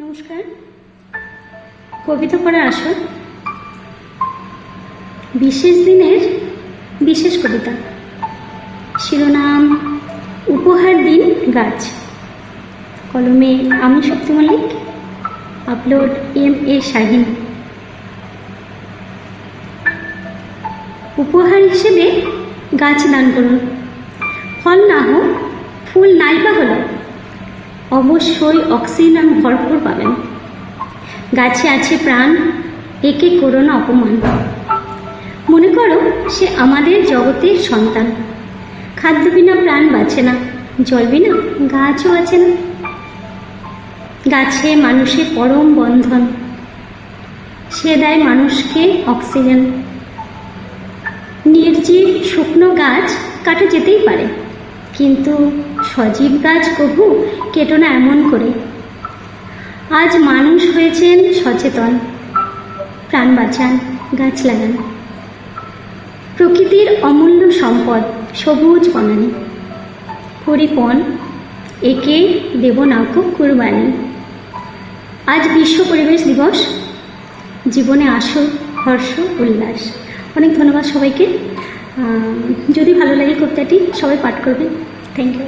নমস্কার। কবিতা পড়ার আসর, বিশেষ দিনের বিশেষ কবিতা। শিরোনাম উপহার দিন গাছ। কলমে আমি শক্তি মল্লিক, আপলোড MA শাহিন। উপহার হিসেবে গাছ দান করুন। ফল না হোক, ফুল নাই বা হলো, অবশ্যই অক্সিজেন ভরপুর পাবেন। গাছে আছে প্রাণ, একে করো না অপমান। মনে করো সে আমাদের জগতের সন্তান। খাদ্য বিনা প্রাণ বাঁচে না, জল বিনা গাছও আছে না। গাছে মানুষের পরম বন্ধন, সে দেয় মানুষকে অক্সিজেন। নির্জীব শুকনো গাছ কাটা যেতেই পারে, কিন্তু সজীব গাছ কভু কেটো না এমন করে। আজ মানুষ হয়েছেন সচেতন, প্রাণ বাঁচান, গাছ লাগান। প্রকৃতির অমূল্য সম্পদ সবুজ বনানী, হরিপন, একে দেব নাকো কুরবানি। আজ বিশ্ব পরিবেশ দিবস, জীবনে আসো হর্ষ উল্লাস। অনেক ধন্যবাদ সবাইকে। যদি ভালো লাগে কবিতাটি সবাই পাঠ করবেন। Thank you.